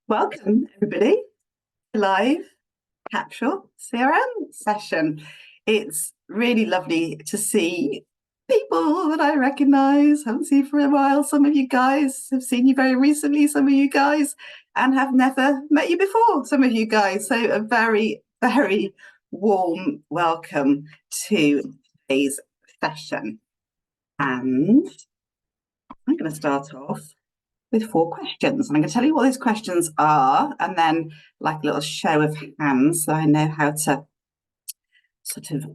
Welcome, everybody, to live Capsule CRM session. It's really lovely to see people that I recognise, haven't seen for a while. Some of you guys have seen you very recently, some of you guys, and have never met you before, some of you guys. So a very, very warm welcome to today's session. And I'm going to start off with 4 questions. And I'm going to tell you what those questions are, and then like a little show of hands so I know how to sort of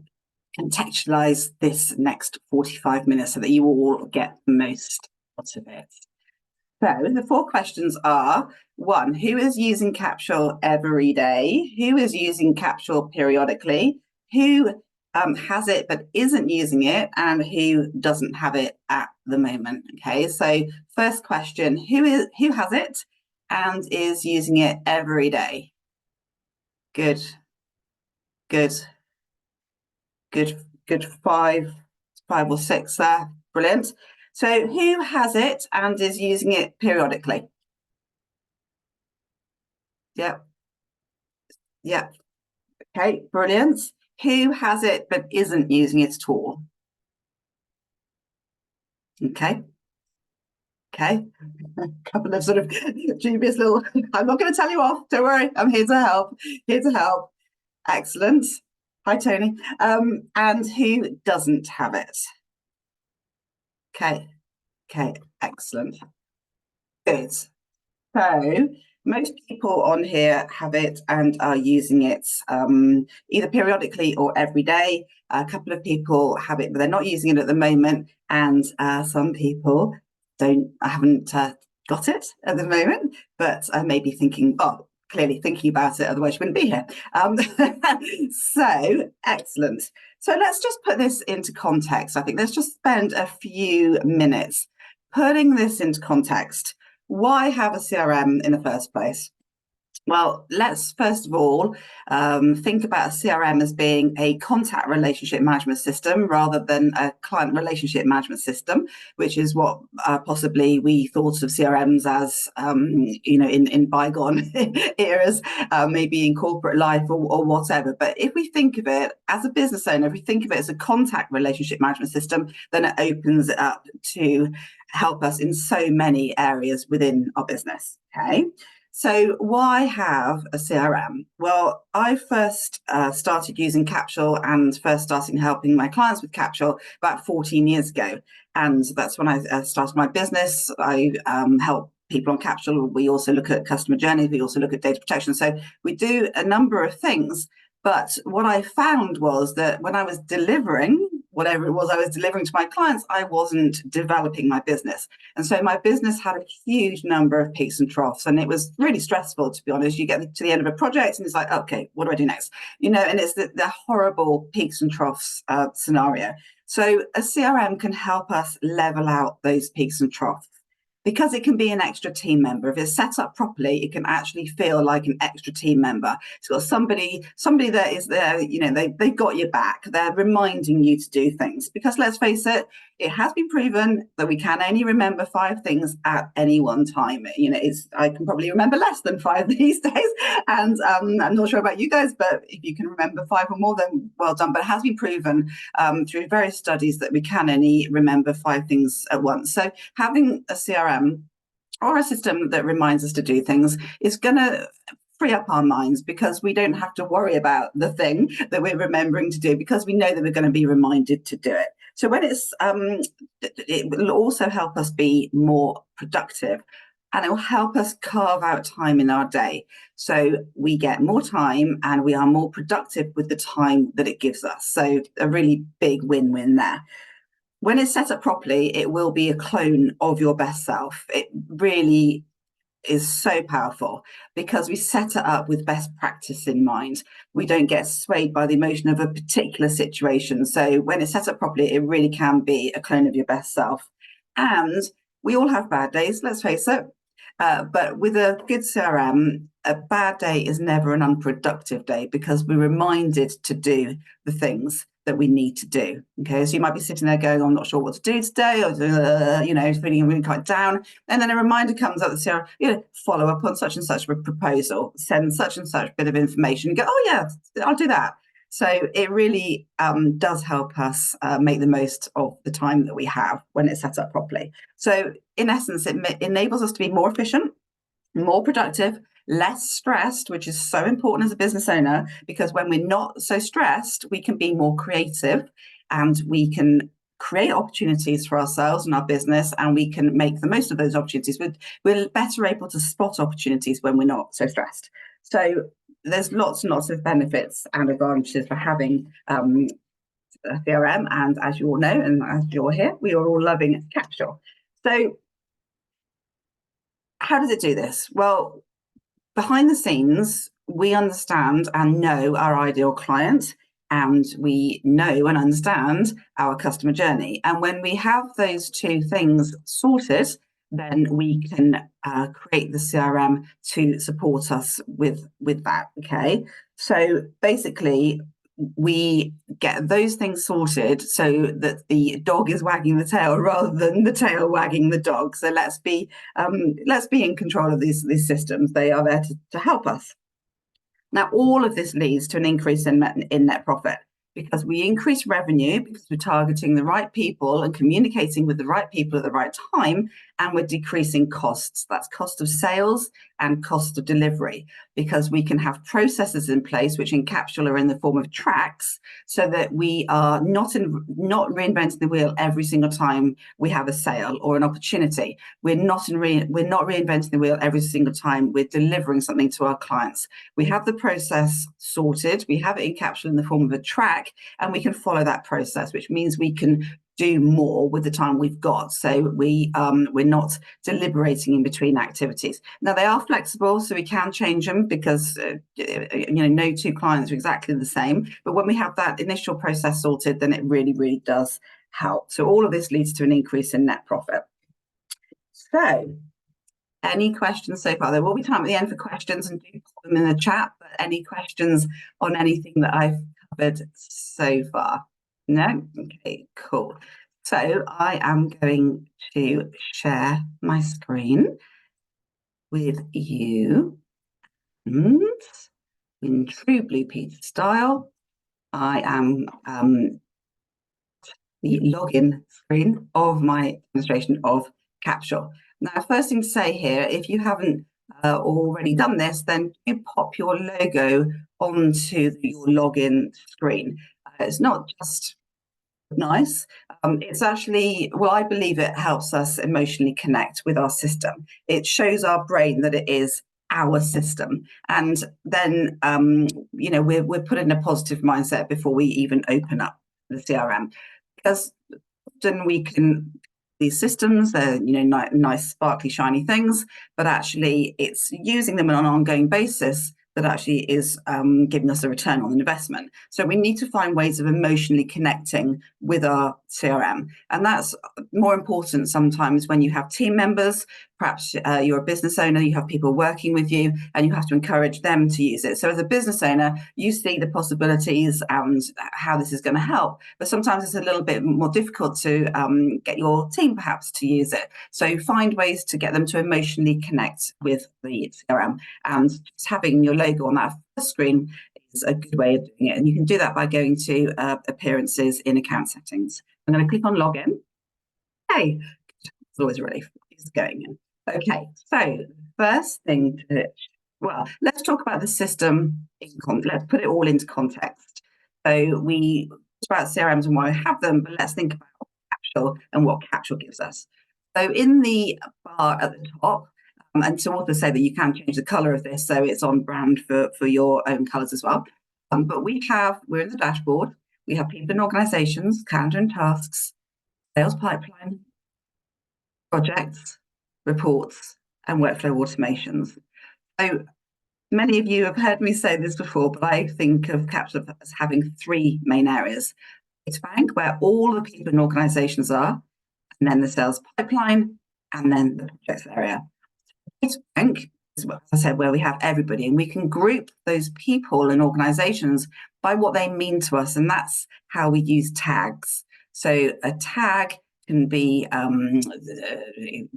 contextualize this next 45 minutes so that you all get the most out of it. So the 4 questions are: 1, who is using Capsule every day? Who is using Capsule periodically? Who has it but isn't using it, and who doesn't have it at the moment? Okay, so first question: who has it and is using it every day? Good. 5 or 6 there. Brilliant. So who has it and is using it periodically? Yep. Okay, brilliant. Who has it but isn't using it at all? Okay. A couple of sort of dubious little, I'm not going to tell you off, don't worry, I'm here to help. Excellent. Hi, Tony. And who doesn't have it? Okay, excellent. Good. So most people on here have it and are using it either periodically or every day. A couple of people have it, but they're not using it at the moment. And some people haven't got it at the moment, but maybe thinking, oh, clearly thinking about it, otherwise you wouldn't be here. So excellent. So let's just put this into context. I think let's just spend a few minutes putting this into context. Why have a CRM in the first place? Well, let's first of all think about a CRM as being a contact relationship management system rather than a client relationship management system, which is what possibly we thought of CRMs as, in bygone eras, maybe in corporate life or whatever. But if we think of it as a business owner, if we think of it as a contact relationship management system, then it opens it up to help us in so many areas within our business. Okay. So why have a CRM? Well, I first started using Capsule and first starting helping my clients with Capsule about 14 years ago. And that's when I started my business. I help people on Capsule. We also look at customer journeys. We also look at data protection. So we do a number of things. But what I found was that when I was delivering whatever it was I was delivering to my clients, I wasn't developing my business. And so my business had a huge number of peaks and troughs. And it was really stressful, to be honest. You get to the end of a project and it's like, okay, what do I do next? And it's the horrible peaks and troughs scenario. So a CRM can help us level out those peaks and troughs, because it can be an extra team member. If it's set up properly, it can actually feel like an extra team member. It's got somebody that is there, they've got your back. They're reminding you to do things, because let's face it, it has been proven that we can only remember 5 things at any one time. I can probably remember less than 5 these days. And I'm not sure about you guys, but if you can remember 5 or more, then well done. But it has been proven through various studies that we can only remember 5 things at once. So having a CRM or a system that reminds us to do things is going to free up our minds, because we don't have to worry about the thing that we're remembering to do, because we know that we're going to be reminded to do it. So when it will also help us be more productive, and it will help us carve out time in our day. So we get more time and we are more productive with the time that it gives us. So a really big win-win there. When it's set up properly, it will be a clone of your best self. It really is so powerful, because we set it up with best practice in mind. We don't get swayed by the emotion of a particular situation. So when it's set up properly, it really can be a clone of your best self. And we all have bad days, let's face it. But with a good CRM, a bad day is never an unproductive day, because we're reminded to do the things that we need to do. Okay, so you might be sitting there going, I'm not sure what to do today, or feeling really quite down. And then a reminder comes up that says, follow up on such and such a proposal, send such and such bit of information, and go, oh yeah, I'll do that. So it really does help us make the most of the time that we have when it's set up properly. So in essence, it enables us to be more efficient, more productive, less stressed, which is so important as a business owner, because when we're not so stressed, we can be more creative and we can create opportunities for ourselves and our business, and we can make the most of those opportunities. We're better able to spot opportunities when we're not so stressed. So there's lots and lots of benefits and advantages for having a CRM. And as you all know, and as you're here, we are all loving Capsule. So how does it do this? Well, behind the scenes, we understand and know our ideal client, and we know and understand our customer journey. And when we have those two things sorted, then we can create the CRM to support us with that. Okay, so basically, we get those things sorted so that the dog is wagging the tail rather than the tail wagging the dog. So let's be in control of these systems. They are there to help us. Now, all of this leads to an increase in net profit, because we increase revenue because we're targeting the right people and communicating with the right people at the right time, and we're decreasing costs. That's cost of sales and cost of delivery, because we can have processes in place which in Capsule are in the form of tracks, so that we are not reinventing the wheel every single time we have a sale or an opportunity. We're not reinventing the wheel every single time we're delivering something to our clients. We have the process sorted, we have it in Capsule in the form of a track, and we can follow that process, which means we can do more with the time we've got. So we're not deliberating in between activities. Now, they are flexible, so we can change them, because no two clients are exactly the same. But when we have that initial process sorted, then it really, really does help. So all of this leads to an increase in net profit. So any questions so far? There will be time at the end for questions, and do put them in the chat. But any questions on anything that I've covered so far? No? Okay, cool. So I am going to share my screen with you. And in true Blue Peter style, I am the login screen of my demonstration of Capsule. Now, first thing to say here, if you haven't already done this, then you pop your logo onto your login screen. It's not just nice. It's actually, well, I believe it helps us emotionally connect with our system. It shows our brain that it is our system, and then we're put in a positive mindset before we even open up the CRM, because often we can, these systems, they're nice sparkly shiny things, but actually it's using them on an ongoing basis that actually is giving us a return on investment. So we need to find ways of emotionally connecting with our CRM. And that's more important sometimes when you have team members. Perhaps you're a business owner, you have people working with you, and you have to encourage them to use it. So as a business owner, you see the possibilities and how this is going to help. But sometimes it's a little bit more difficult to get your team perhaps to use it. So find ways to get them to emotionally connect with the CRM. And just having your logo on that first screen is a good way of doing it. And you can do that by going to appearances in account settings. I'm going to click on login. Hey, it's always a relief. It's going in. Okay, so first thing let's talk about the system. Let's put it all into context. So we talked about CRMs and why we have them, but let's think about Capsule and what Capsule gives us. So in the bar at the top, and to also say that you can change the color of this so it's on brand for your own colors as well. But we're in the dashboard. We have people and organizations, calendar and tasks, sales pipeline, projects, reports, and workflow automations. So many of you have heard me say this before, but I think of Capsule as having three main areas. It's bank, where all the people and organizations are, and then the sales pipeline, and then the projects area. It's bank as I said, where we have everybody, and we can group those people and organizations by what they mean to us. And that's how we use tags. So a tag can be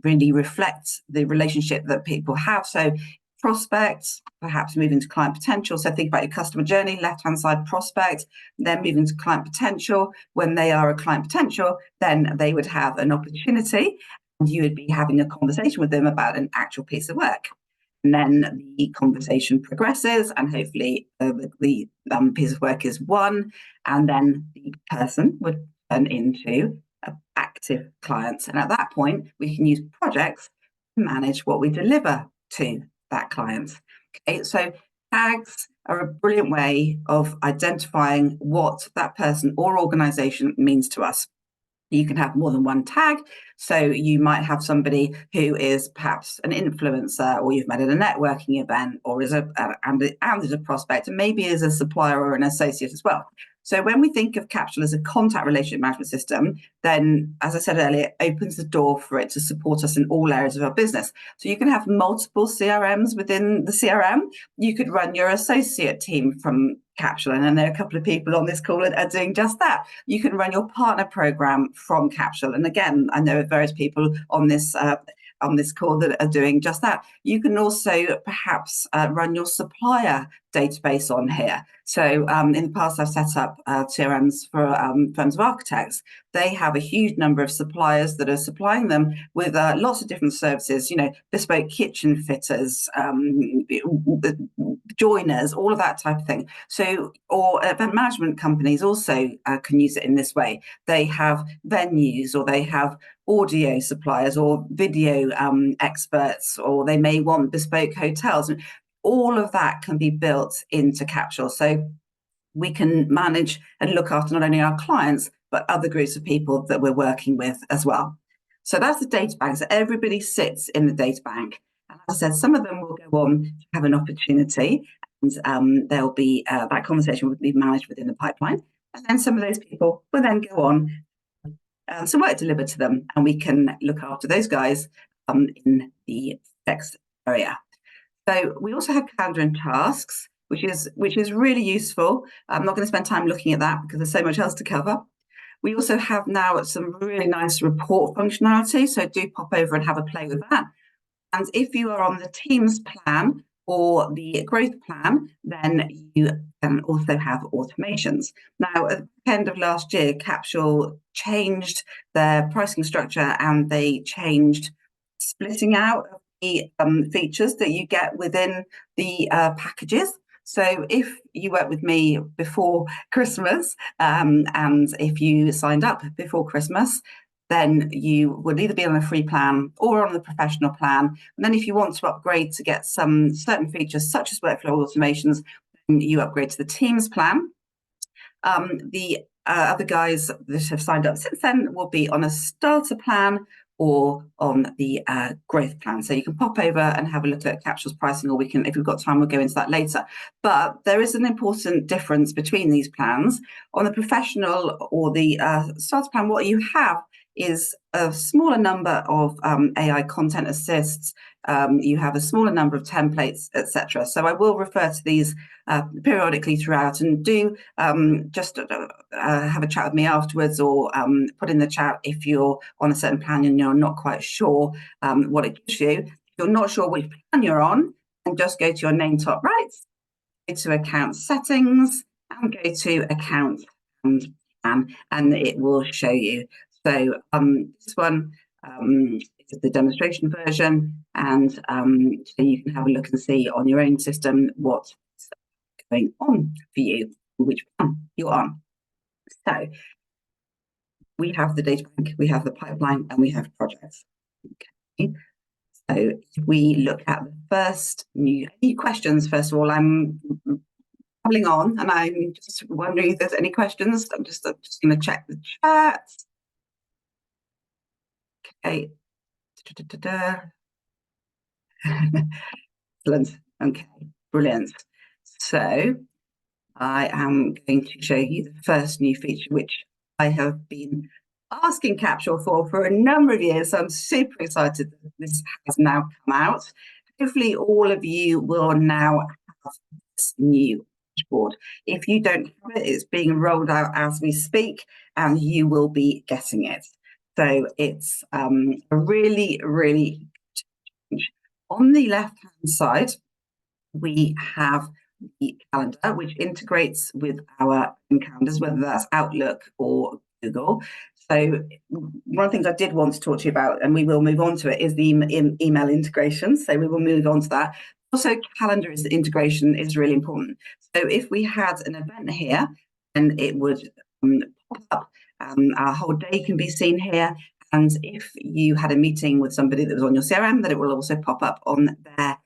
really reflects the relationship that people have. So prospects, perhaps moving to client potential. So think about your customer journey, left-hand side prospect, then moving to client potential. When they are a client potential, then they would have an opportunity, and you would be having a conversation with them about an actual piece of work. And then the conversation progresses, and hopefully the piece of work is won, and then the person would turn into an active client. And at that point, we can use projects to manage what we deliver to that client. Okay, so tags are a brilliant way of identifying what that person or organization means to us. You can have more than one tag. So you might have somebody who is perhaps an influencer, or you've met at a networking event, or is a prospect, and maybe is a supplier or an associate as well. So when we think of Capsule as a contact relationship management system, then, as I said earlier, it opens the door for it to support us in all areas of our business. So you can have multiple CRMs within the CRM. You could run your associate team from Capsule, and there are a couple of people on this call that are doing just that. You can run your partner program from Capsule, and again, I know various people on this call that are doing just that. You can also perhaps run your supplier database on here. So in the past, I've set up CRMs for firms of architects. They have a huge number of suppliers that are supplying them with lots of different services, bespoke kitchen fitters, joiners, all of that type of thing. So, or event management companies also can use it in this way. They have venues, or they have audio suppliers, or video experts, or they may want bespoke hotels. All of that can be built into Capsule. So we can manage and look after not only our clients, but other groups of people that we're working with as well. So that's the data bank. So everybody sits in the data bank. And as I said, some of them will go on to have an opportunity, and there'll be that conversation will be managed within the pipeline. And then some of those people will then go on some work delivered to them, and we can look after those guys in the next area. So we also have calendar and tasks, which is really useful. I'm not going to spend time looking at that because there's so much else to cover. We also have now some really nice report functionality, so do pop over and have a play with that. And if you are on the Teams plan or the growth plan, then you can also have automations. Now, at the end of last year, Capsule changed their pricing structure, and they changed splitting out of the features that you get within the packages. So if you work with me before Christmas, and if you signed up before Christmas, then you would either be on a free plan or on the professional plan. And then if you want to upgrade to get some certain features, such as workflow automations, then you upgrade to the Teams plan. The other guys that have signed up since then will be on a starter plan or on the growth plan. So you can pop over and have a look at Capsule's pricing, or we can, if we've got time, we'll go into that later. But there is an important difference between these plans. On the professional or the starter plan, what you have is a smaller number of AI content assists. You have a smaller number of templates, etc. So I will refer to these periodically throughout, and do just have a chat with me afterwards, or put in the chat if you're on a certain plan and you're not quite sure what it gives you. If you're not sure which plan you're on, and just go to your name top right, go to account settings, and go to account and it will show you. So this one is the demonstration version, and so you can have a look and see on your own system what's going on for you, which one you're on. So we have the data bank, we have the pipeline, and we have projects. Okay. So if we look at the first new questions, first of all, I'm babbling on, and I'm just wondering if there's any questions. I'm just going to check the chat. Okay. Excellent. Okay, brilliant. So I am going to show you the first new feature, which I have been asking Capsule for a number of years. So I'm super excited that this has now come out. hopefully all of you will now have this new dashboard. If you don't have it, it's being rolled out as we speak, and you will be getting it. So it's a really, really good change. On the left-hand side, we have the calendar, which integrates with our calendars, whether that's Outlook or Google. So one of the things I did want to talk to you about, and we will move on to it, is the email integration. So we will move on to that. Also, calendar integration is really important. So if we had an event here, and it would pop up, our whole day can be seen here. And if you had a meeting with somebody that was on your CRM, then it will also pop up on their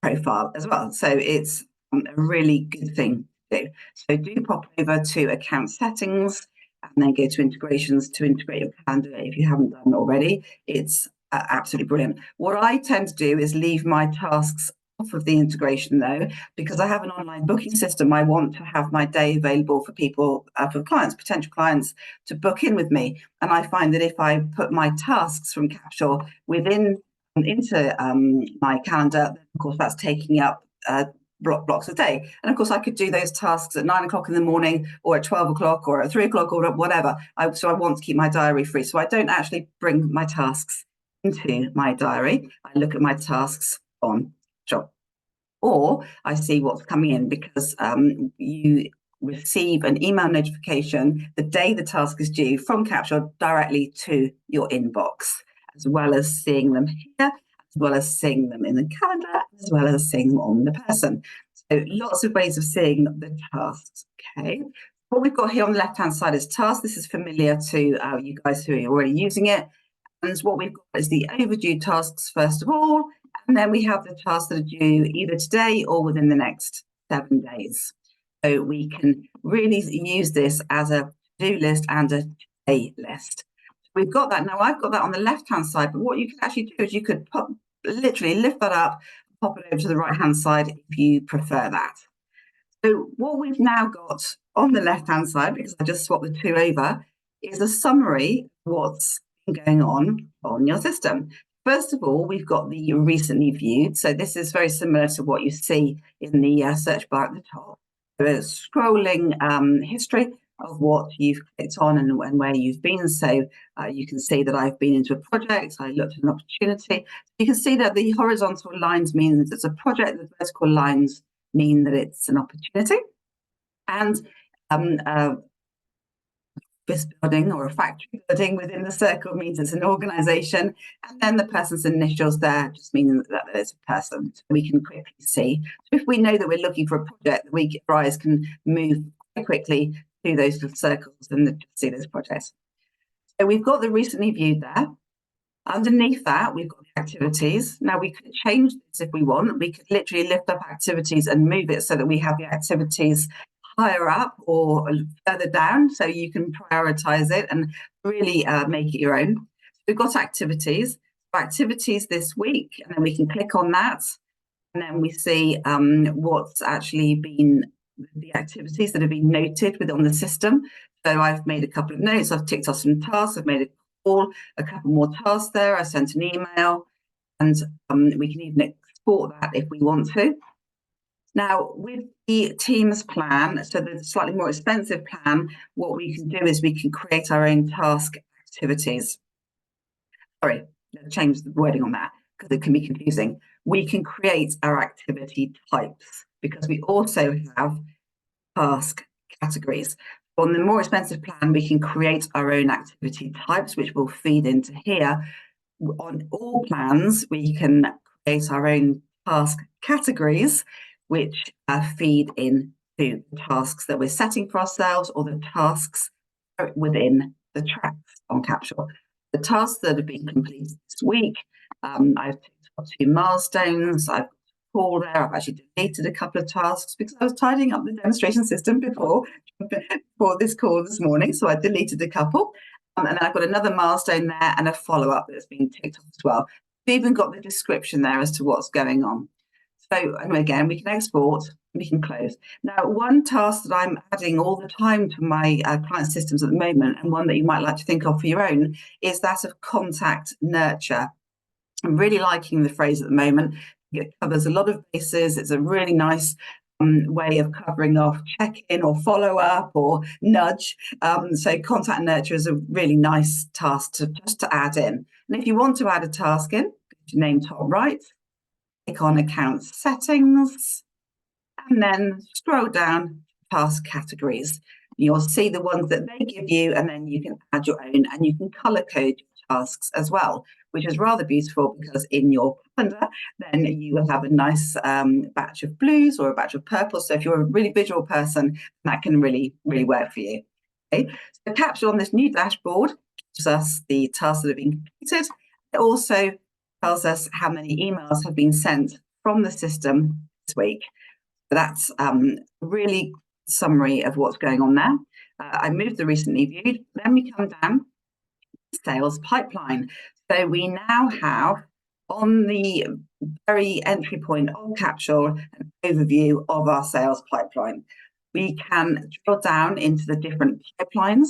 profile as well. So it's a really good thing to do. So do pop over to account settings and then go to integrations to integrate your calendar if you haven't done already. It's absolutely brilliant. What I tend to do is leave my tasks off of the integration though, because I have an online booking system. I want to have my day available for people, for clients, potential clients, to book in with me. And I find that if I put my tasks from Capsule into my calendar, of course, that's taking up blocks a day. And of course, I could do those tasks at 9 o'clock in the morning or at 12 o'clock or at 3 o'clock or whatever. So I want to keep my diary free. So I don't actually bring my tasks into my diary. I look at my tasks on Capsule. Or I see what's coming in, because you receive an email notification the day the task is due from Capsule directly to your inbox, as well as seeing them here, as well as seeing them in the calendar, as well as seeing them on the person. So lots of ways of seeing the tasks. Okay. What we've got here on the left-hand side is tasks. This is familiar to you guys who are already using it. And what we've got is the overdue tasks, first of all, and then we have the tasks that are due either today or within the next 7 days. So we can really use this as a to-do list and a today list. We've got that. Now I've got that on the left-hand side, but what you can actually do is you could literally lift that up, pop it over to the right-hand side if you prefer that. So what we've now got on the left-hand side, because I just swapped the two over, is a summary of what's been going on your system. First of all, we've got the recently viewed. So this is very similar to what you see in the search bar at the top. So a scrolling history of what you've clicked on and where you've been. So you can see that I've been into a project, I looked at an opportunity. You can see that the horizontal lines mean that it's a project, the vertical lines mean that it's an opportunity. And office building or a factory building within the circle means it's an organization, and then the person's initials there just mean that it's a person. So we can quickly see. So if we know that we're looking for a project, our eyes can move quite quickly through those little circles and see those projects. So we've got the recently viewed there. Underneath that, we've got the activities. Now we could change this if we want. We could literally lift up activities and move it so that we have the activities higher up or further down, so you can prioritize it and really make it your own. We've got activities this week, and then we can click on that, and then we see what's actually been the activities that have been noted within the system. So I've made a couple of notes, I've ticked off some tasks, I've made a call, a couple more tasks there, I sent an email, and we can even export that if we want to. Now, with the Teams plan, so the slightly more expensive plan, what we can do is we can create our own task activities. Sorry, let's change the wording on that because it can be confusing. We can create our activity types because we also have task categories. On the more expensive plan, we can create our own activity types, which will feed into here. On all plans, we can create our own task categories, which feed into the tasks that we're setting for ourselves or the tasks within the tracks on Capsule. The tasks that have been completed this week, I've ticked off 2 milestones, I've got a call there, I've actually deleted a couple of tasks because I was tidying up the demonstration system before this call this morning, so I deleted a couple. And then I've got another milestone there and a follow-up that's been ticked off as well. We've even got the description there as to what's going on. So again, we can export, we can close. Now, one task that I'm adding all the time to my client systems at the moment, and one that you might like to think of for your own, is that of contact nurture. I'm really liking the phrase at the moment. It covers a lot of bases. It's a really nice way of covering off check-in or follow-up or nudge. So contact and nurture is a really nice task to just to add in. And if you want to add a task in, name top right, click on account settings, and then scroll down to task categories. You'll see the ones that they give you, and then you can add your own, and you can color code your tasks as well, which is rather beautiful because in your calendar, then you will have a nice batch of blues or a batch of purple. So if you're a really visual person, that can really, really work for you. Okay, so Capsule on this new dashboard gives us the tasks that have been completed. It also tells us how many emails have been sent from the system this week. So that's really summary of what's going on there. I moved the recently viewed. Then we come down sales pipeline. So we now have on the very entry point of Capsule an overview of our sales pipeline. We can drill down into the different pipelines.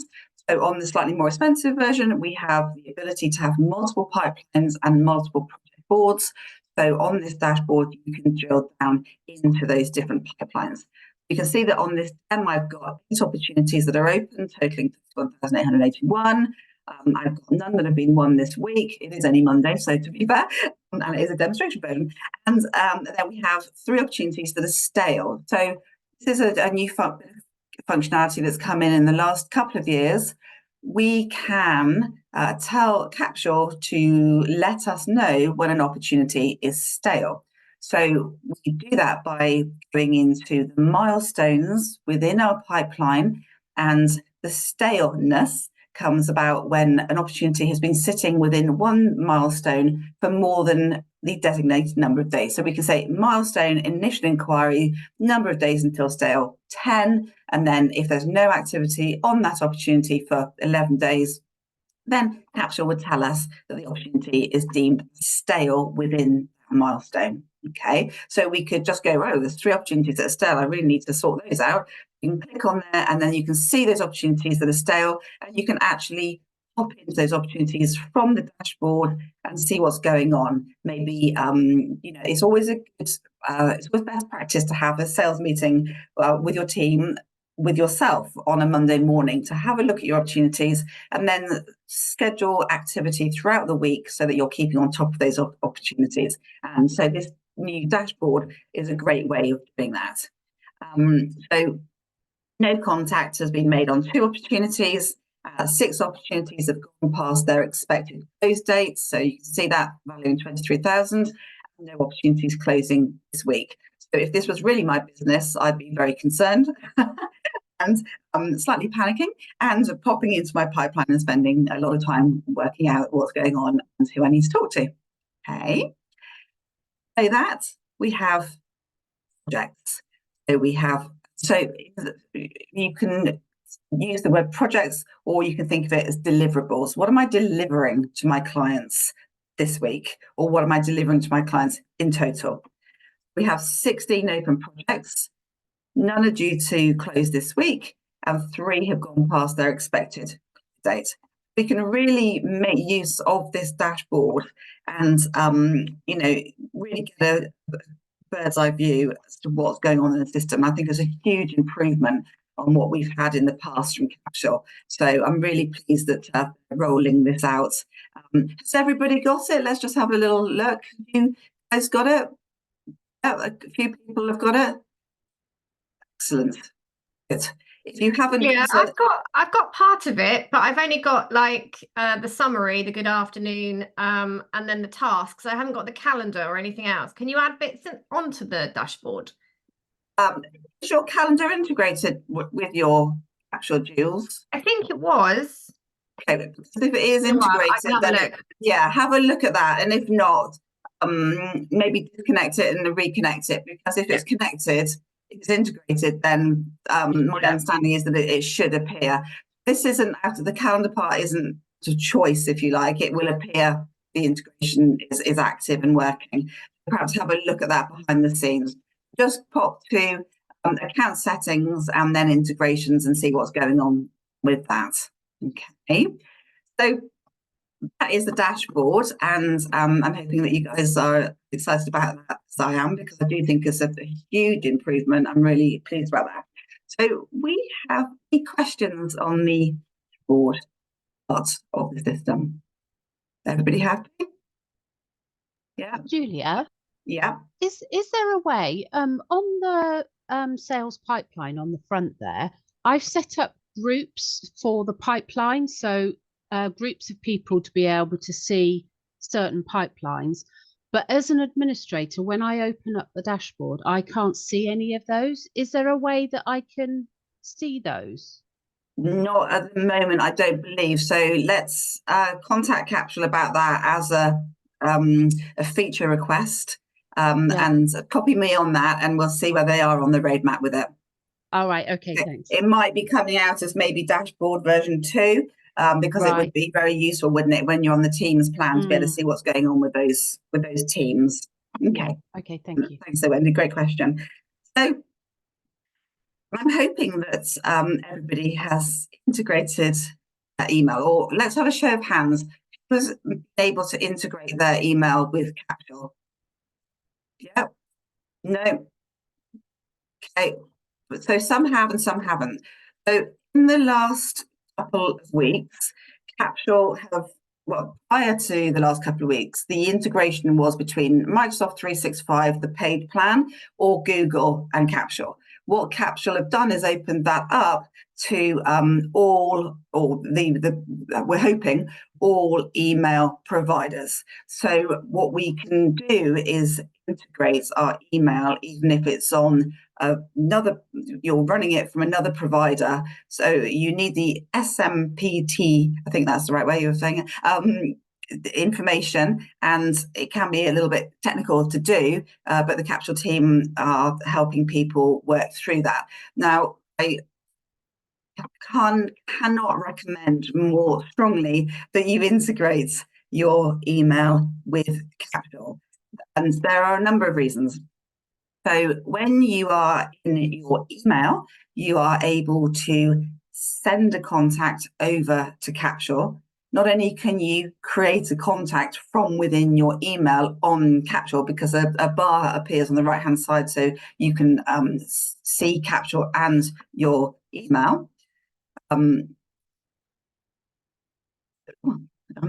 So on the slightly more expensive version, we have the ability to have multiple pipelines and multiple project boards. So on this dashboard, you can drill down into those different pipelines. You can see that on this demo, I've got 8 opportunities that are open, totaling 1,881. I've got none that have been won this week. It is only Monday, so to be fair, and it is a demonstration version. And then we have 3 opportunities that are stale. So this is a new functionality that's come in the last couple of years. We can tell Capsule to let us know when an opportunity is stale. So we do that by going into the milestones within our pipeline, and the staleness comes about when an opportunity has been sitting within one milestone for more than the designated number of days. So we can say milestone initial inquiry, number of days until stale 10, and then if there's no activity on that opportunity for 11 days, then Capsule would tell us that the opportunity is deemed stale within that milestone. Okay, so we could just go, oh, there's 3 opportunities that are stale. I really need to sort those out. You can click on there, and then you can see those opportunities that are stale, and you can actually pop into those opportunities from the dashboard and see what's going on. Maybe it's always it's always best practice to have a sales meeting with your team, with yourself on a Monday morning, to have a look at your opportunities and then schedule activity throughout the week so that you're keeping on top of those opportunities. And so this new dashboard is a great way of doing that. So no contact has been made on 2 opportunities. 6 opportunities have gone past their expected close dates. So you can see that value in 23,000. No opportunities closing this week. So if this was really my business, I'd be very concerned and slightly panicking and popping into my pipeline and spending a lot of time working out what's going on and who I need to talk to. Okay. So that we have projects. So you can use the word projects, or you can think of it as deliverables. What am I delivering to my clients this week? Or what am I delivering to my clients in total? We have 16 open projects. None are due to close this week, and 3 have gone past their expected date. We can really make use of this dashboard and, really get a bird's eye view as to what's going on in the system. I think there's a huge improvement on what we've had in the past from Capsule. So I'm really pleased that rolling this out. Has everybody got it? Let's just have a little look. You guys got it? A few people have got it. Excellent. Good. If you haven't, yeah, I've got part of it, but I've only got like the summary, the good afternoon, and then the tasks. I haven't got the calendar or anything else. Can you add bits onto the dashboard? Is your calendar integrated with your actual Jules? I think it was. Okay, if it is integrated, then have a look at that, and if not, maybe disconnect it and reconnect it, because if it's connected, if it's integrated, then my understanding is that it should appear. This isn't after the calendar part isn't a choice, if you like. It will appear the integration is active and working. Perhaps have a look at that behind the scenes. Just pop to account settings and then integrations and see what's going on with that. Okay, so that is the dashboard, and I'm hoping that you guys are excited about that, as I am, because I do think it's a huge improvement. I'm really pleased about that. So we have any questions on the board part of the system. Everybody happy? Yeah. Julia, Yeah. is there a way on the sales pipeline on the front there? I've set up groups for the pipeline, so groups of people to be able to see certain pipelines. But as an administrator, when I open up the dashboard, I can't see any of those. Is there a way that I can see those? Not at the moment, I don't believe. So let's contact Capsule about that as a feature request, Yeah. and copy me on that, and we'll see where they are on the roadmap with it. All right. Okay. Thanks. It might be coming out as maybe dashboard version 2, because it would be very useful, wouldn't it, when you're on the Teams plan to be able to see what's going on with those teams. Okay. Yeah. Okay. Thank you. Thanks, Wendy. Great question. So I'm hoping that everybody has integrated email, or let's have a show of hands. Who was able to integrate their email with Capsule? Yeah. No. Okay. So some have and some haven't. So in the last couple of weeks, Capsule have, well, prior to the last couple of weeks, the integration was between Microsoft 365, the paid plan, or Google and Capsule. What Capsule have done is opened that up to all, or we're hoping, all email providers. So what we can do is integrate our email, even if it's on another, you're running it from another provider. So you need the SMPT, I think that's the right way of saying it, information, and it can be a little bit technical to do, but the Capsule team are helping people work through that. Now, I cannot recommend more strongly that you integrate your email with Capsule, and there are a number of reasons. So when you are in your email, you are able to send a contact over to Capsule. Not only can you create a contact from within your email on Capsule, because a bar appears on the right-hand side, so you can see Capsule and your email.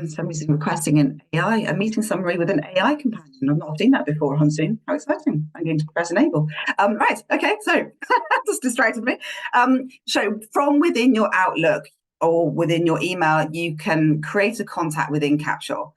Somebody's requesting an AI, a meeting summary with an AI companion. I've not seen that before on Zoom. How exciting. I'm going to press enable. Right, okay, so just distracted me. So from within your Outlook or within your email, you can create a contact within Capsule.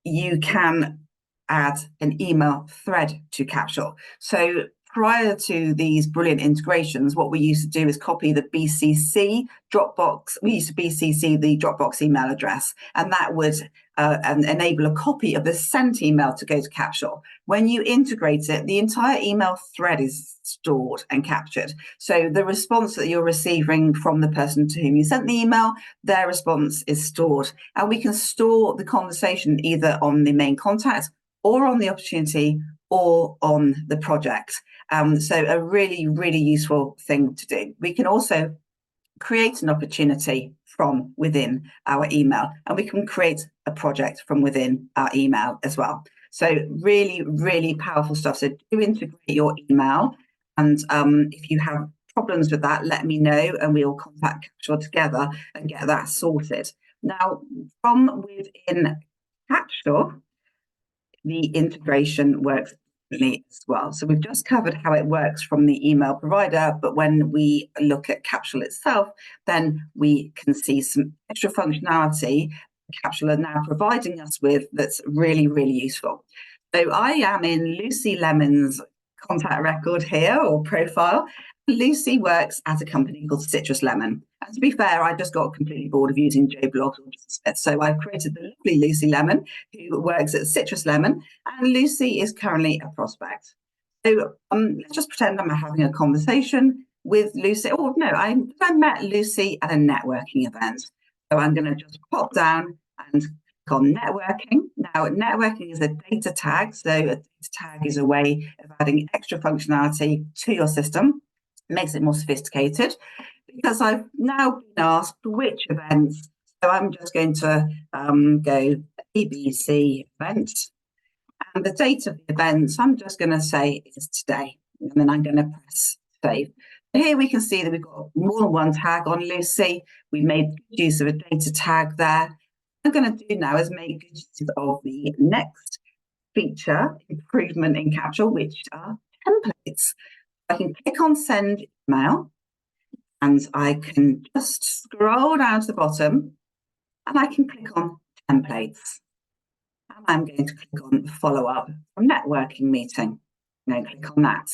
You can add an email thread to Capsule. So prior to these brilliant integrations, what we used to do is copy the BCC Dropbox. We used to BCC the Dropbox email address, and that would enable a copy of the sent email to go to Capsule. When you integrate it, the entire email thread is stored and captured. So the response that you're receiving from the person to whom you sent the email, their response is stored. And we can store the conversation either on the main contact or on the opportunity or on the project. So a really, really useful thing to do. We can also create an opportunity from within our email, and we can create a project from within our email as well. So really, really powerful stuff. So do integrate your email, and if you have problems with that, let me know, and we'll contact Capsule together and get that sorted. Now, from within Capsule, the integration works as well. So we've just covered how it works from the email provider, but when we look at Capsule itself, then we can see some extra functionality Capsule are now providing us with that's really, really useful. So I am in Lucy Lemon's contact record here, or profile. Lucy works at a company called Citrus Lemon. And to be fair, I just got completely bored of using JBlogs, so I've created the lovely Lucy Lemon, who works at Citrus Lemon, and Lucy is currently a prospect. So let's just pretend I'm having a conversation with Lucy. Oh no, I met Lucy at a networking event. So I'm going to just pop down and click on networking. Now, networking is a data tag. So a data tag is a way of adding extra functionality to your system. It makes it more sophisticated, because I've now been asked which events So I'm just going to go ABC event, and the date of the event, I'm just going to say is today, and then I'm going to press save. Here we can see that we've got more than one tag on Lucy. We made good use of a data tag there. What I'm going to do now is make good use of the next feature improvement in Capsule, which are templates. I can click on send email, and I can just scroll down to the bottom, and I can click on templates. And I'm going to click on follow up from networking meeting. I'm going to click on that.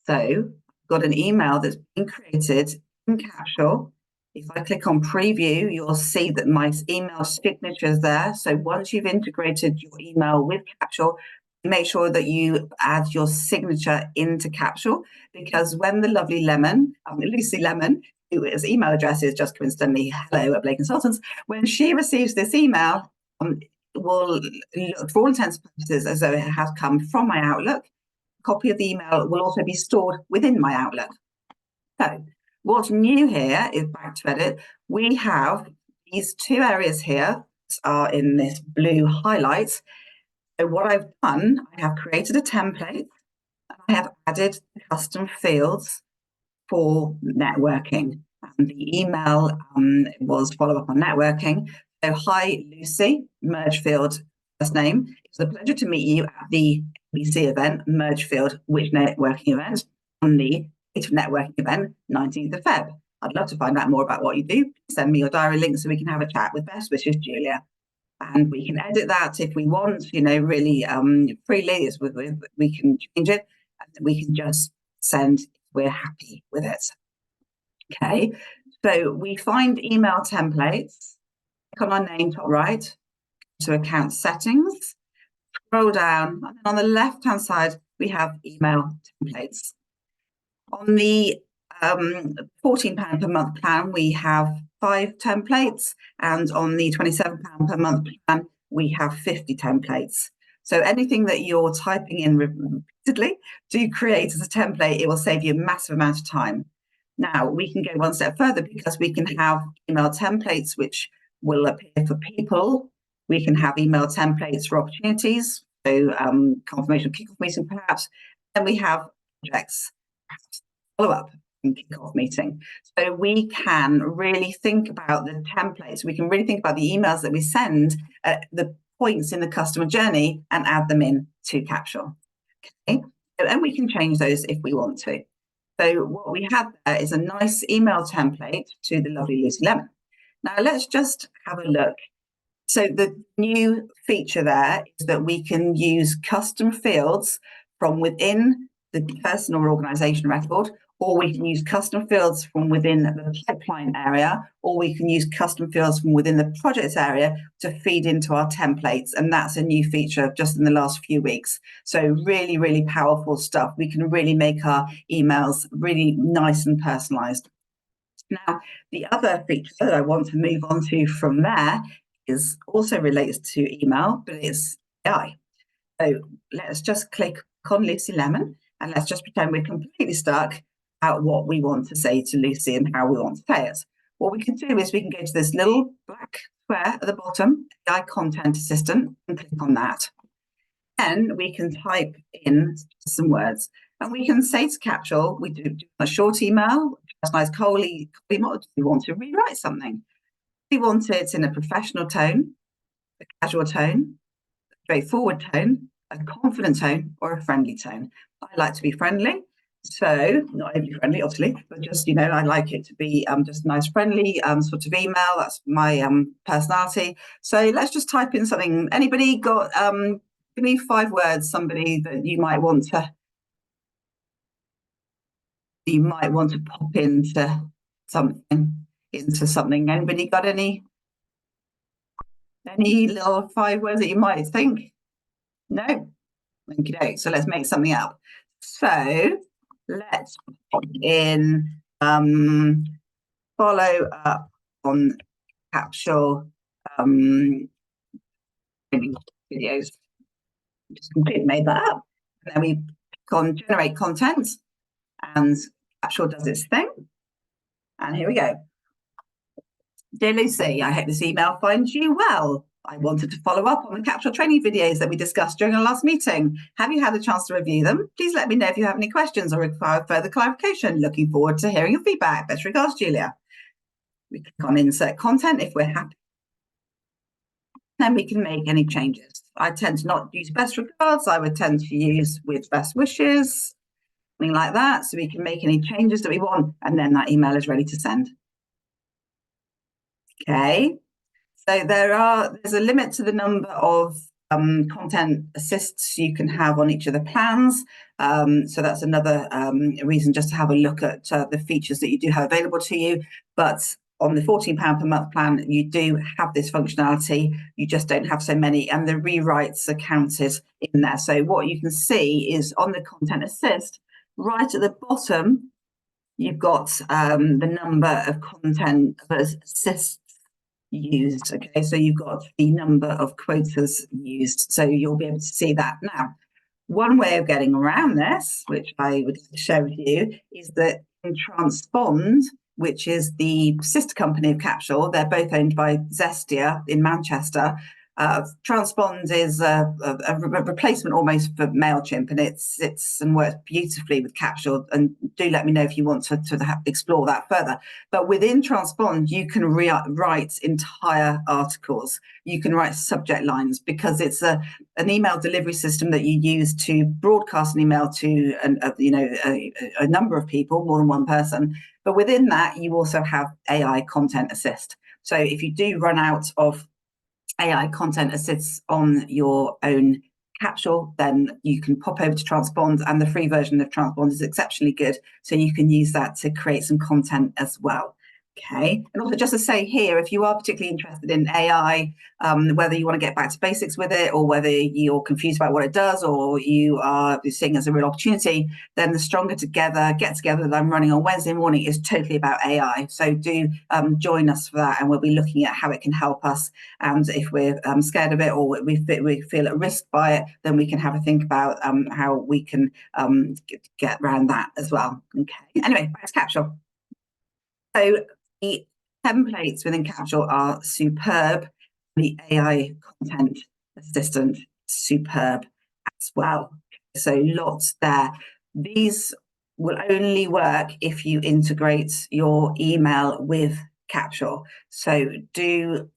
So I've got an email that's been created in Capsule. If I click on preview, you'll see that my email signature is there. So once you've integrated your email with Capsule, make sure that you add your signature into Capsule, because when the lovely Lucy Lemon, whose email address is just coincidentally hello@Blake Consultants, when she receives this email, will look for all intents and purposes as though it has come from my Outlook. A copy of the email will also be stored within my Outlook. So what's new here is back to edit. We have these two areas here that are in this blue highlight. So what I've done, I have created a template, and I have added custom fields for networking. And the email was follow up on networking. So hi Lucy, merge field, first name. It's a pleasure to meet you at the ABC event, merge field, which networking event, on the date of networking event, 19th of Feb. I'd love to find out more about what you do. Send me your diary link so we can have a chat. With best wishes, Julia. And we can edit that if we want, really freely. We can change it, and we can just send if we're happy with it. Okay, so we find email templates. Click on our name top right, to account settings, scroll down, and then on the left-hand side, we have email templates. On the £14 per month plan, we have 5 templates, and on the £27 per month plan, we have 50 templates. So anything that you're typing in repeatedly to create as a template, it will save you a massive amount of time. Now, we can go one step further, because we can have email templates which will appear for people. We can have email templates for opportunities, so confirmation of kickoff meeting perhaps, and we have projects, perhaps follow-up and kickoff meeting. So we can really think about the templates. We can really think about the emails that we send at the points in the customer journey and add them in to Capsule. Okay, and we can change those if we want to. So what we have there is a nice email template to the lovely Lucy Lemon. Now let's just have a look. So the new feature there is that we can use custom fields from within the personal or organization record, or we can use custom fields from within the pipeline area, or we can use custom fields from within the projects area to feed into our templates. And that's a new feature just in the last few weeks. So really, really powerful stuff. We can really make our emails really nice and personalized. Now, the other feature that I want to move on to from there is also relates to email, but it's AI. So let's just click on Lucy Lemon, and let's just pretend we're completely stuck at what we want to say to Lucy and how we want to say it. What we can do is we can go to this little black square at the bottom, AI Content Assistant, and click on that. Then we can type in some words, and we can say to Capsule, we do a short email, personalised Coley model. Do we want to rewrite something? Do we want it in a professional tone, a casual tone, a straightforward tone, a confident tone, or a friendly tone? I like to be friendly, so not overly friendly, obviously, but just, I like it to be just nice, friendly sort of email. That's my personality. So let's just type in something. Anybody got, give me 5 words, somebody that you might want to pop into something. Anybody got any little 5 words that you might think? No? Okay, so let's make something up. So let's put in follow up on Capsule videos. Just completely made that up. And then we click on generate content, and Capsule does its thing. And here we go. Dear Lucy, I hope this email finds you well. I wanted to follow up on the Capsule training videos that we discussed during our last meeting. Have you had a chance to review them? Please let me know if you have any questions or require further clarification. Looking forward to hearing your feedback. Best regards, Julia. We click on insert content if we're happy. Then we can make any changes. I tend to not use best regards. I would tend to use with best wishes, something like that. So we can make any changes that we want, and then that email is ready to send. Okay. So there's a limit to the number of content assists you can have on each of the plans. So that's another reason just to have a look at the features that you do have available to you. But on the £14 per month plan, you do have this functionality. You just don't have so many, and the rewrites are counted in there. So what you can see is on the content assist, right at the bottom, you've got the number of content assists used. Okay, so you've got the number of quotas used, so you'll be able to see that. Now, one way of getting around this, which I would share with you, is that in Transpond, which is the sister company of Capsule, they're both owned by Zestia in Manchester. Transpond is a replacement almost for MailChimp, and it sits and works beautifully with Capsule. And do let me know if you want to explore that further. But within Transpond, you can write entire articles. You can write subject lines, because it's an email delivery system that you use to broadcast an email to a number of people, more than one person. But within that, you also have AI content assist. So if you do run out of AI content assists on your own Capsule, then you can pop over to Transpond, and the free version of Transpond is exceptionally good. So you can use that to create some content as well. Okay, and also just to say here, if you are particularly interested in AI, whether you want to get back to basics with it, or whether you're confused about what it does, or you are seeing it as a real opportunity, then the Stronger Together get-together that I'm running on Wednesday morning is totally about AI. So do join us for that, and we'll be looking at how it can help us. And if we're scared of it, or we feel at risk by it, then we can have a think about how we can get around that as well. Okay, anyway, back to Capsule. So the templates within Capsule are superb. The AI content assistant, superb as well. So lots there. These will only work if you integrate your email with Capsule. So do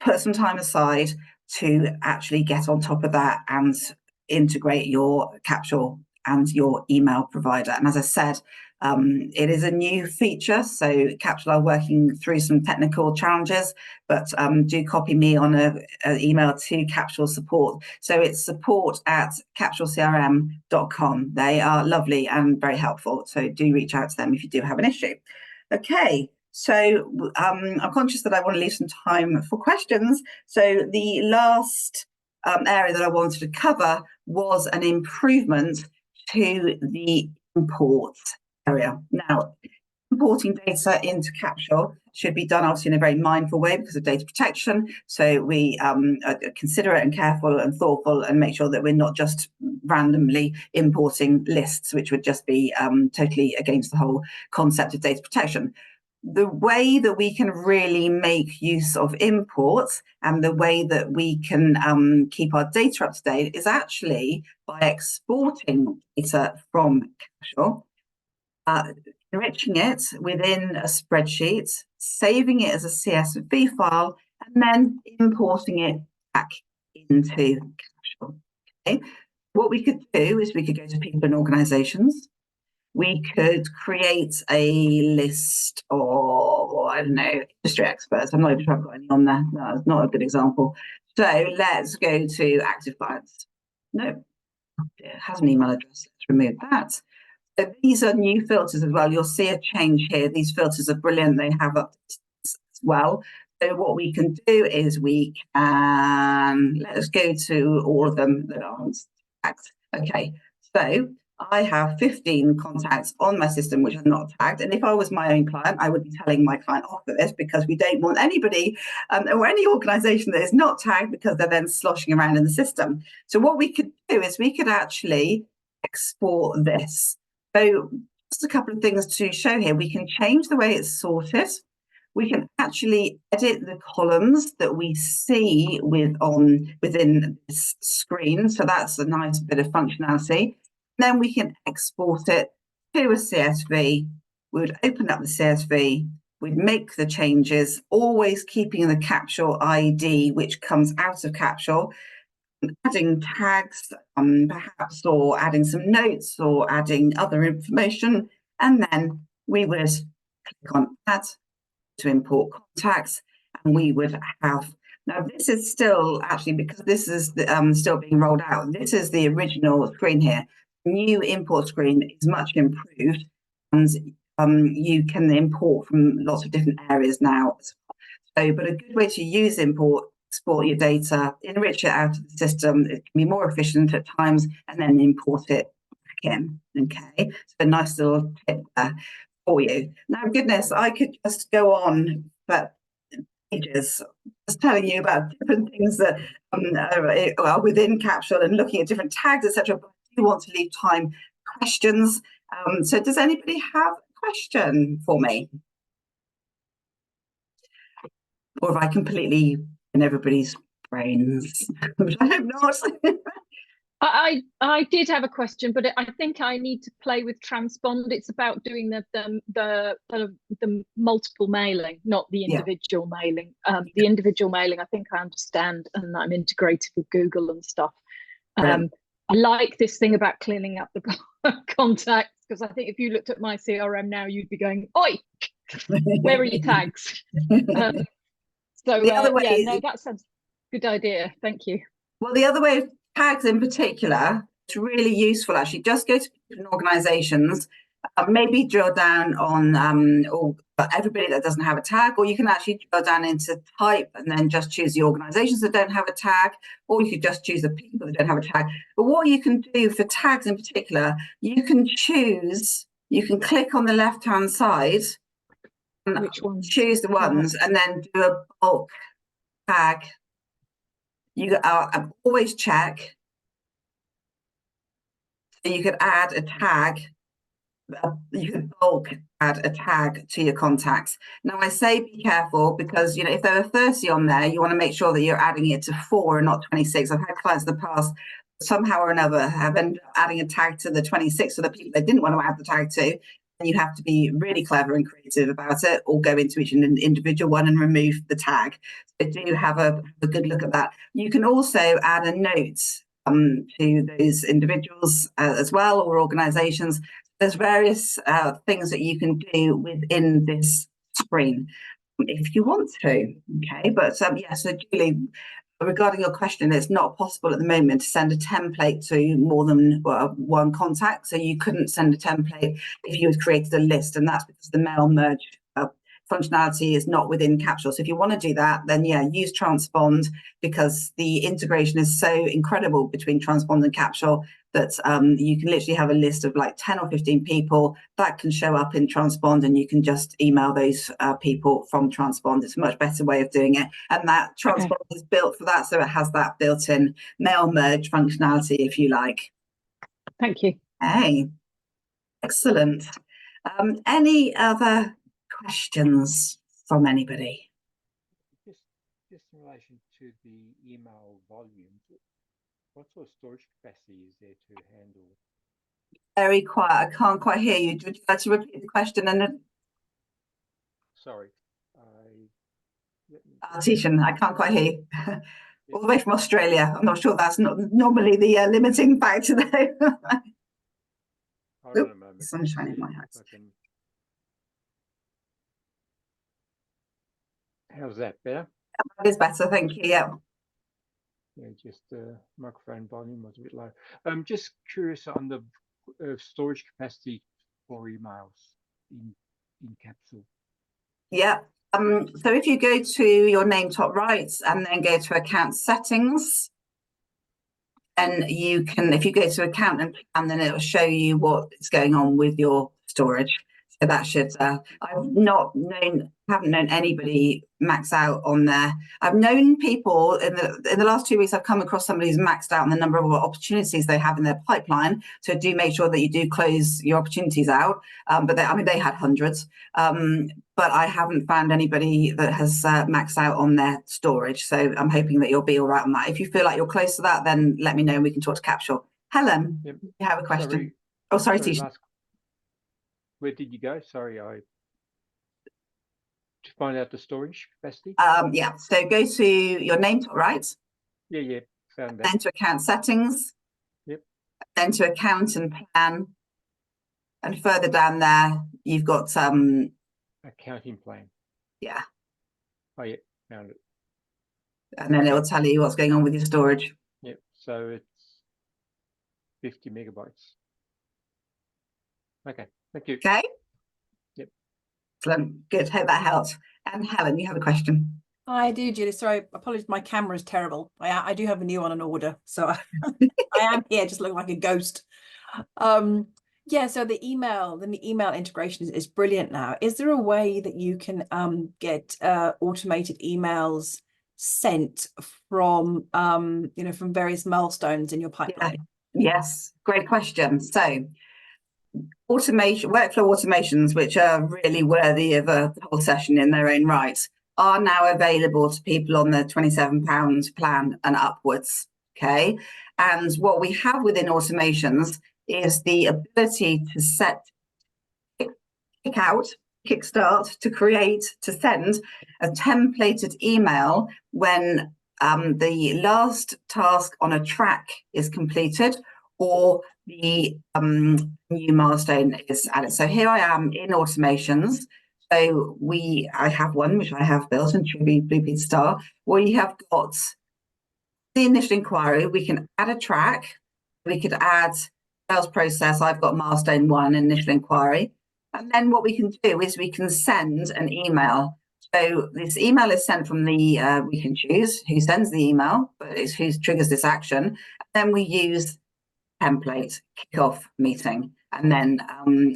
put some time aside to actually get on top of that and integrate your Capsule and your email provider. And as I said, it is a new feature, so Capsule are working through some technical challenges, but do copy me on an email to Capsule support. So it's support@capsulecrm.com. They are lovely and very helpful, so do reach out to them if you do have an issue. Okay, so I'm conscious that I want to leave some time for questions. So the last area that I wanted to cover was an improvement to the import area. Now, importing data into Capsule should be done obviously in a very mindful way because of data protection. So we are considerate and careful and thoughtful, and make sure that we're not just randomly importing lists, which would just be totally against the whole concept of data protection. The way that we can really make use of imports, and the way that we can keep our data up to date, is actually by exporting data from Capsule, enriching it within a spreadsheet, saving it as a CSV file, and then importing it back into Capsule. Okay. What we could do is we could go to people and organizations. We could create a list of, I don't know, industry experts. I'm not even sure I've got any on there. No, it's not a good example. So let's go to active clients. No, it has an email address. Let's remove that. So these are new filters as well. You'll see a change here. These filters are brilliant. They have updates as well. So what we can do is we can, let's go to all of them that aren't tagged. Okay, so I have 15 contacts on my system which are not tagged. And if I was my own client, I would be telling my client off for this, because we don't want anybody or any organization that is not tagged, because they're then sloshing around in the system. So what we could do is we could actually export this. So just a couple of things to show here. We can change the way it's sorted. We can actually edit the columns that we see within this screen. So that's a nice bit of functionality. Then we can export it to a CSV. We would open up the CSV, we'd make the changes, always keeping the Capsule ID, which comes out of Capsule, adding tags, perhaps, or adding some notes or adding other information. And then we would click on Add to import contacts, and we would have, now this is still actually, because this is still being rolled out, this is the original screen here. New import screen is much improved, and you can import from lots of different areas now. So, but a good way to use export your data, enrich it out of the system, it can be more efficient at times, and then import it back in. Okay, so a nice little tip there for you. Now, goodness, I could just go on for pages, just telling you about different things that are within Capsule and looking at different tags, etc. But I do want to leave time for questions. So does anybody have a question for me? Or have I completely in everybody's brains? Which I hope not. I did have a question, but I think I need to play with transpond. It's about doing the multiple mailing, not the individual mailing. The individual mailing, I think I understand, and I'm integrated with Google and stuff. I like this thing about cleaning up the contacts, because I think if you looked at my CRM now, you'd be going, "Oi, where are your tags?" So the other way, no, that sounds a good idea. Thank you. Well, the other way of tags in particular, it's really useful actually. Just go to different organizations, maybe drill down on or everybody that doesn't have a tag, or you can actually drill down into type and then just choose the organizations that don't have a tag, or you could just choose the people that don't have a tag. But what you can do for tags in particular, you can click on the left-hand side and which ones? choose the ones, and then do a bulk tag. You always check. So you could add a tag. You could bulk add a tag to your contacts. Now I say be careful, because if there are 30 on there, you want to make sure that you're adding it to 4 and not 26. I've had clients in the past somehow or another have ended up adding a tag to the 26 for the people they didn't want to add the tag to. And you have to be really clever and creative about it, or go into each individual one and remove the tag. So do have a good look at that. You can also add a note to those individuals as well, or organizations. There's various things that you can do within this screen if you want to. Okay, but so Julie, regarding your question, it's not possible at the moment to send a template to more than one contact. So you couldn't send a template if you had created a list, and that's because the mail merge functionality is not within Capsule. So if you want to do that, then use transpond, because the integration is so incredible between transpond and Capsule that you can literally have a list of like 10 or 15 people that can show up in transpond, and you can just email those people from transpond. It's a much better way of doing it, and that transpond is built for that, so it has that built-in mail merge functionality, if you like. Thank you. Hey, excellent. Any other questions from anybody? Just in relation to the email volume, what sort of storage capacity is there to handle? Very quiet. I can't quite hear you. Would you like to repeat the question? And Sorry, Tishan, I can't quite hear you. All the way from Australia. I'm not sure that's not normally the limiting factor there. hold on a moment. The sun's shining in my house. How's that, better? That is better, thank you. Yeah. Yeah, just microphone volume was a bit low. Just curious on the storage capacity for emails in Capsule. Yeah. So if you go to your name top right and then go to account settings, and you can, if you go to account and plan, then it will show you what is going on with your storage. So that should, haven't known anybody max out on there. I've known people in the last 2 weeks, I've come across somebody who's maxed out on the number of opportunities they have in their pipeline. So do make sure that you do close your opportunities out. But they had hundreds. But I haven't found anybody that has maxed out on their storage. So I'm hoping that you'll be all right on that. If you feel like you're close to that, then let me know and we can talk to Capsule. Helen, Yep. you have a question? Sorry, Tisha. Where did you go? Sorry, to find out the storage capacity. Yeah, so go to your name, right? Yeah, found that. Then to account settings. Yep. Then to account and plan. And further down there, you've got Accounting plan. Yeah. Oh yeah, found it. And then it will tell you what's going on with your storage. Yep. So it's 50 megabytes. Okay. Thank you. Okay. Yep. Excellent. Good. Hope that helps. And Helen, you have a question. I do, Julie. Sorry, apologies. My camera is terrible. I do have a new one on order, so I am here, just looking like a ghost. Yeah. So the email integration is brilliant now. Is there a way that you can get automated emails sent from from various milestones in your pipeline? Yeah. Yes. Great question. So workflow automations, which are really worthy of a whole session in their own right, are now available to people on the £27 plan and upwards. Okay. And what we have within automations is the ability to kickstart, to create, to send a templated email when the last task on a track is completed or the new milestone is added. So here I am in automations. So I have one which I have built in Bluebeard Star, where you have got the initial inquiry. We can add a track. We could add sales process. I've got milestone 1, initial inquiry. And then what we can do is we can send an email. So this email is sent from we can choose who sends the email, but it's who triggers this action. And then we use template kickoff meeting, and then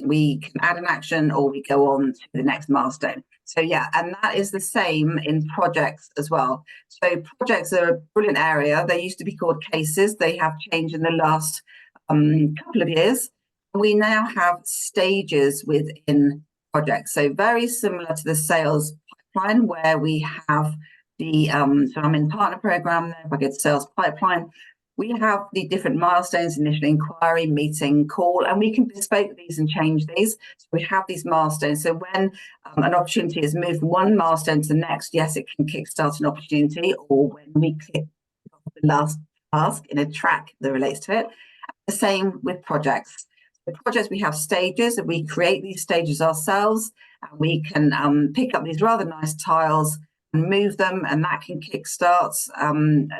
we can add an action or we go on to the next milestone. So yeah, and that is the same in projects as well. So projects are a brilliant area. They used to be called cases. They have changed in the last couple of years. We now have stages within projects. So very similar to the sales pipeline, where we have the so I'm in partner program there. If I go to sales pipeline, we have the different milestones: initial inquiry, meeting, call, and we can bespoke these and change these. So we have these milestones. So when an opportunity is moved from one milestone to the next, yes, it can kickstart an opportunity, or when we click the last task in a track that relates to it. The same with projects. The projects, we have stages, and we create these stages ourselves, and we can pick up these rather nice tiles and move them, and that can kickstart an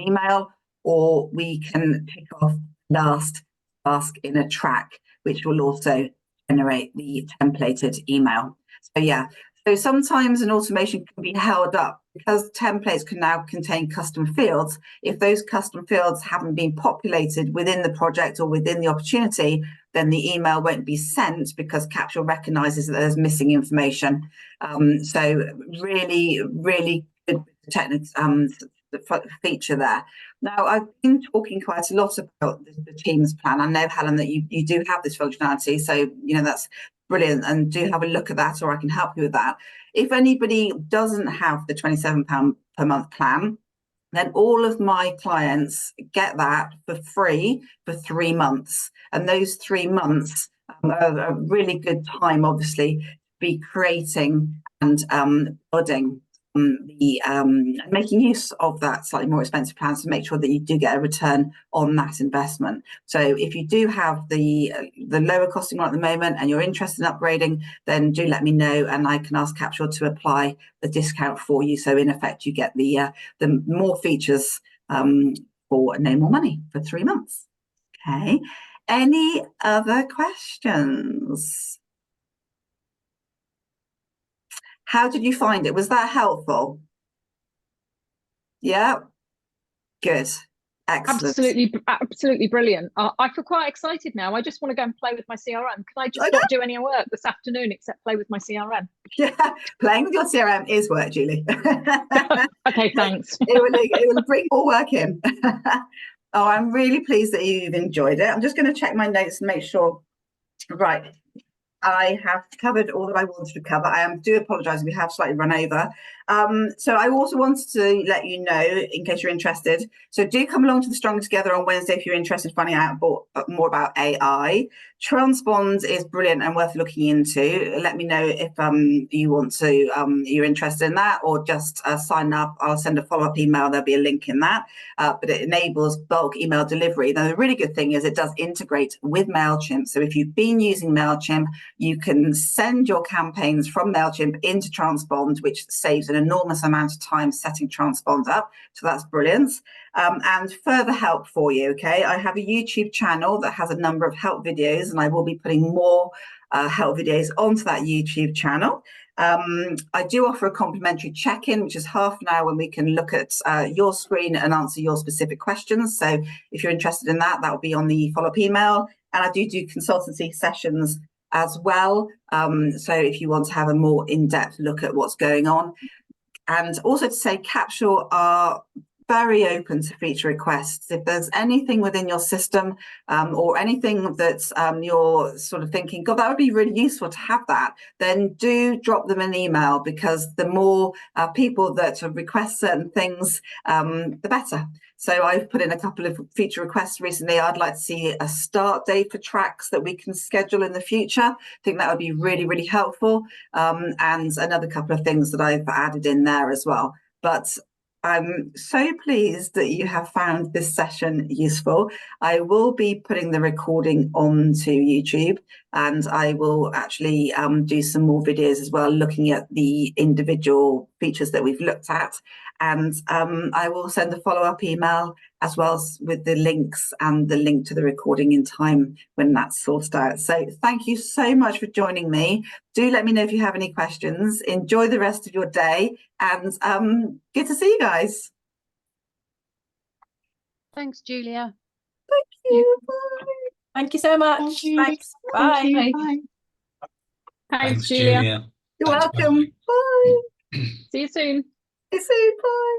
email, or we can pick off last task in a track, which will also generate the templated email. So yeah, so sometimes an automation can be held up because templates can now contain custom fields. If those custom fields haven't been populated within the project or within the opportunity, then the email won't be sent because Capsule recognizes that there's missing information. So really, really good feature there. Now, I've been talking quite a lot about the Teams plan. I know, Helen, that you do have this functionality, so that's brilliant, and do have a look at that, or I can help you with that. If anybody doesn't have the £27 per month plan, then all of my clients get that for free for 3 months. And those 3 months are a really good time, obviously, to be creating and building making use of that slightly more expensive plan to make sure that you do get a return on that investment. So if you do have the lower costing one at the moment and you're interested in upgrading, then do let me know, and I can ask Capsule to apply the discount for you. So in effect, you get the more features for no more money for 3 months. Okay. Any other questions? How did you find it? Was that helpful? Yeah, good. Excellent. Absolutely brilliant. I feel quite excited now. I just want to go and play with my CRM. Can I just Okay. not do any work this afternoon except play with my CRM? Yeah, playing with your CRM is work, Julie. Okay, thanks. It will bring more work in. Oh, I'm really pleased that you've enjoyed it. I'm just going to check my notes and make sure. Right. I have covered all that I wanted to cover. I do apologise, we have slightly run over. So I also wanted to let you know, in case you're interested, so do come along to the Stronger Together on Wednesday if you're interested in finding out more about AI. Transpond is brilliant and worth looking into. Let me know if you want to, you're interested in that, or just sign up. I'll send a follow-up email. There'll be a link in that. But it enables bulk email delivery. Now, the really good thing is it does integrate with MailChimp. So if you've been using MailChimp, you can send your campaigns from MailChimp into Transpond, which saves an enormous amount of time setting Transpond up. So that's brilliant. And further help for you, okay? I have a YouTube channel that has a number of help videos, and I will be putting more help videos onto that YouTube channel. I do offer a complimentary check-in, which is half an hour when we can look at your screen and answer your specific questions. So if you're interested in that, that will be on the follow-up email. And I do consultancy sessions as well. So if you want to have a more in-depth look at what's going on. And also to say, Capsule are very open to feature requests. If there's anything within your system or anything that you're sort of thinking, God, that would be really useful to have that, then do drop them an email, because the more people that request certain things, the better. So I've put in a couple of feature requests recently. I'd like to see a start date for tracks that we can schedule in the future. I think that would be really, really helpful. And another couple of things that I've added in there as well. But I'm so pleased that you have found this session useful. I will be putting the recording onto YouTube, and I will actually do some more videos as well, looking at the individual features that we've looked at. And I will send a follow-up email as well as with the links and the link to the recording in time when that's sorted out. So thank you so much for joining me. Do let me know if you have any questions. Enjoy the rest of your day, and good to see you guys. Thanks, Julia. Thank you. Bye. Thank you so much. Thank you. Thanks. Bye. Thank you. Bye. Thanks, Julia. You're Thanks, welcome. Bye. See you soon. See you soon. Bye.